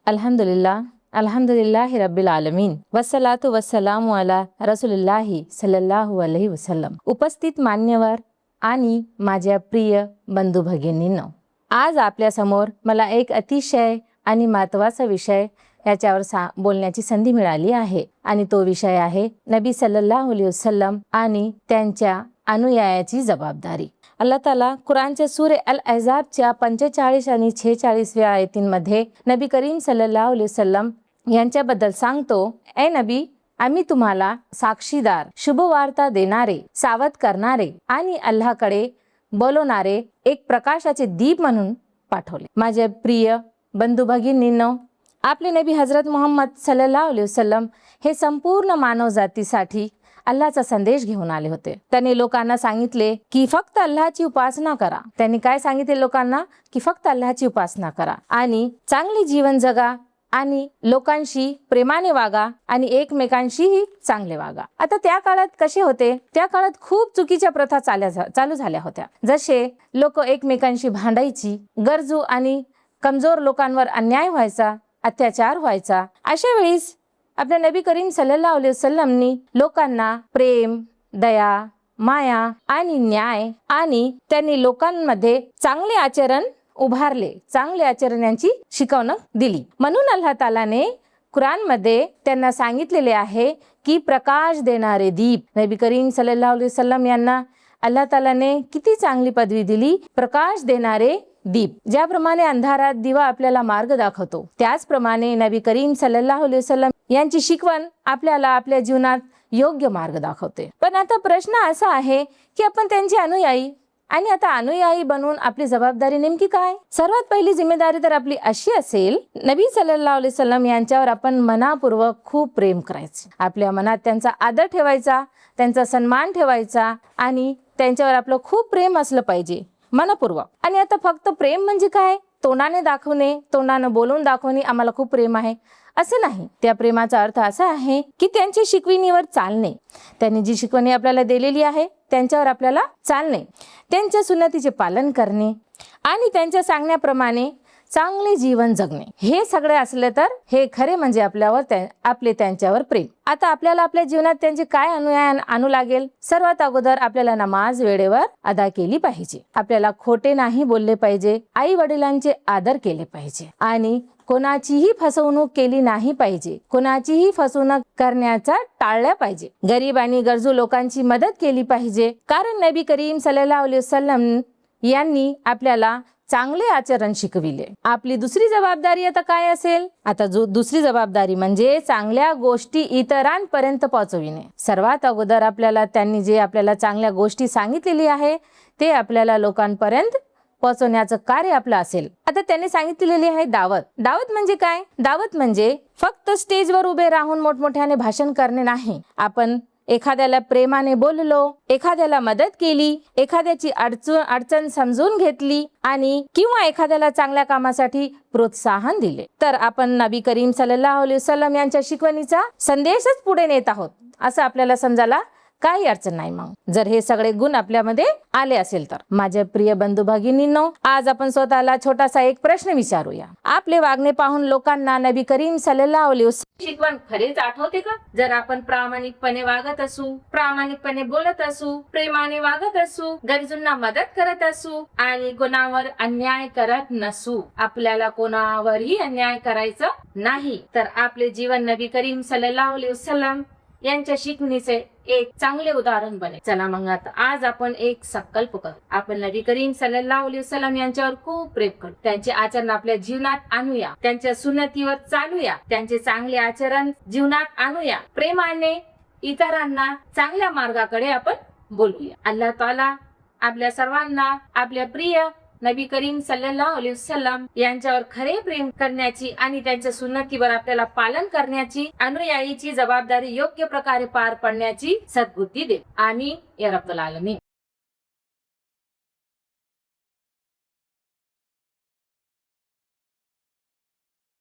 अल्हम्दुलिल्लाह अल्हम्दुलिल्लाहि रब्बिल आलमीन वस्सलातु वस्सलामु अला रसूलिल्लाहि सल्लल्लाहु अलैहि वसल्लम। उपस्थित मान्यवर आणि माझ्या प्रिय बंधू भगिनींनो, आज आपल्यासमोर मला एक अतिशय आणि महत्त्वाचा विषय याच्यावर बोलण्याची संधी मिळाली आहे आणि तो विषय आहे नबी सल्लल्लाहु अलैहि वसल्लम आणि त्यांच्या अनुयायाची जबाबदारी। अल्लाह ताला कुरानच्या सूरे अल अहझाबच्या 45 आणि 46व्या आयतींमध्ये नबी करीम सल्लल्लाहु अलैहि वसल्लम यांच्याबद्दल सांगतो, ए नबी, आम्ही तुम्हाला साक्षीदार, शुभवार्ता देणारे, सावध करणारे आणि अल्लाहकडे बोलवणारे एक प्रकाशाचे दीप म्हणून पाठवले। माझे प्रिय बंधू भगिनींनो, आपले नबी हजरत मुहम्मद सल्लल्लाहु अलैहि वसल्लम हे संपूर्ण मानवजातीसाठी अल्लाहचा संदेश घेऊन आले होते। त्यांनी लोकांना सांगितले की फक्त अल्लाहची उपासना करा। त्यांनी काय सांगितले लोकांना? की फक्त अल्लाहची उपासना करा आणि चांगले जीवन जगा आणि लोकांशी प्रेमाने वागा आणि एकमेकांशीही चांगले वागा। आता त्या काळात कसे होते? त्या काळात खूप चुकीच्या प्रथा चालू झाल्या होत्या। जसे लोक एकमेकांशी भांडायची, गरजू आणि कमजोर लोकांवर अन्याय व्हायचा, अत्याचार व्हायचा। अशा वेळेस आपल्या नबी करीम सल्लल्लाहु अलैहि वसल्लमनी लोकांना प्रेम, दया, माया आणि न्याय आणि त्यांनी लोकांमध्ये चांगले आचरण उभारले, चांगले आचरण यांची शिकवणूक दिली। म्हणून अल्लाह तालाने कुरानमध्ये त्यांना सांगितलेले आहे की प्रकाश देणारे दीप। नबी करीम सल्लल्लाहु अलैहि वसल्लम यांना अल्लाह तालाने किती चांगली पदवी दिली, प्रकाश देणारे दीप। ज्याप्रमाणे अंधारात दिवा आपल्याला मार्ग दाखवतो, त्याचप्रमाणे नबी करीम सल्लल्लाहु अलैहि वसल्लम यांची शिकवण आपल्याला आपल्या जीवनात योग्य मार्ग दाखवते। पण आता प्रश्न असा आहे की आपण त्यांचे अनुयायी आणि आता अनुयायी बनून आपली जबाबदारी नेमकी काय? सर्वात पहिली जिम्मेदारी तर आपली अशी असेल, नबी सल्लल्लाहु अलैहि वसल्लम यांच्यावर आपण मनापूर्वक खूप प्रेम करायचे। आपल्या मनात त्यांचा आदर ठेवायचा, त्यांचा सन्मान ठेवायचा आणि त्यांच्यावर आपलं खूप प्रेम असलं पाहिजे मनपूर्वक। आणि आता फक्त प्रेम म्हणजे काय? तोंडाने दाखवणे, तोंडाने बोलून दाखवणे आम्हाला खूप प्रेम आहे असं नाही। त्या प्रेमाचा अर्थ असा आहे की त्यांच्या शिकवणीवर चालणे, त्यांनी जी शिकवणी आपल्याला दिलेली आहे त्यांच्यावर आपल्याला चालणे, त्यांच्या सुन्नतीचे पालन करणे आणि त्यांच्या सांगण्याप्रमाणे चांगले जीवन जगणे, हे सगळे असले तर हे खरे म्हणजे आपले त्यांच्यावर प्रेम। आता आपल्याला आपल्या जीवनात त्यांचे काय अनुयाय आणू लागेल? सर्वात अगोदर आपल्याला नमाज वेळेवर अदा केली पाहिजे, आपल्याला खोटे नाही बोलले पाहिजे, आई वडिलांचे आदर केले पाहिजे आणि कोणाचीही फसवणूक केली नाही पाहिजे, कोणाचीही फसवणूक करण्याचा टाळल्या पाहिजे, गरीब आणि गरजू लोकांची मदत केली पाहिजे। कारण नबी करीम सल्लल्लाहु अलैहि वसल्लम यांनी आपल्याला चांगले आचरण शिकविले। आपली दुसरी जबाबदारी आता काय असेल? आता दुसरी जबाबदारी म्हणजे चांगल्या गोष्टी इतरांपर्यंत पोहोचविणे। सर्वात अगोदर त्यांनी जे आपल्याला चांगल्या गोष्टी सांगितलेली आहे ते आपल्याला लोकांपर्यंत पोहोचवण्याचं कार्य आपलं असेल। आता त्यांनी सांगितलेली आहे दावत। दावत म्हणजे काय? दावत म्हणजे फक्त स्टेजवर उभे राहून मोठमोठ्याने भाषण करणे नाही। आपण एखाद्याला प्रेमाने बोललो, एखाद्याला मदत केली, एखाद्याची अडचण समजून घेतली आणि किंवा एखाद्याला चांगल्या कामासाठी प्रोत्साहन दिले, तर आपण नबी करीम सल्लल्लाहु अलैहि वसल्लम यांच्या शिकवणीचा संदेशच पुढे नेत आहोत असं आपल्याला समजायला काही अडचण नाही। मग जर हे सगळे गुण आपल्यामध्ये आले असेल तर माझ्या प्रिय बंधू भगिनींनो, आज आपण स्वतःला छोटासा एक प्रश्न विचारूया। आपले वागणे पाहून लोकांना नबी करीम सल्लल्लाहु अलैहि वसल्लम शिकवण खरेच आठवते का? जर आपण प्रामाणिकपणे वागत असू, प्रामाणिकपणे बोलत असू, प्रेमाने वागत असू, गरजूंना मदत करत असू आणि कोणावर अन्याय करत नसू, आपल्याला कोणावरही अन्याय करायचा नाही, तर आपले जीवन नबी करीम सल्लल्लाहु अलैहि वसल्लम यांच्या शिकवणीचे एक चांगले उदाहरण बने। चला मग आता आज आपण एक संकल्प करू, आपण नबी करीम सल्लल्लाहु अलैहि वसल्लम यांच्यावर खूप प्रेम करू, त्यांचे आचरण आपल्या जीवनात आणूया, त्यांच्या सुन्नतीवर चालूया, त्यांचे चांगले आचरण जीवनात आणूया, प्रेमाने इतरांना चांगल्या मार्गाकडे आपण बोलूया। अल्लाह ताला आपल्या सर्वांना आपल्या प्रिय नबी करीम सल्लल्लाहु अलैहि वसल्लम यांच्यावर खरे प्रेम करण्याची आणि त्यांच्या सुन्नतीवर आपल्याला पालन करण्याची, अनुयायीची जबाबदारी योग्य प्रकारे पार पाडण्याची सद्बुद्धी दे। आमीन या रब्बल आलमीन।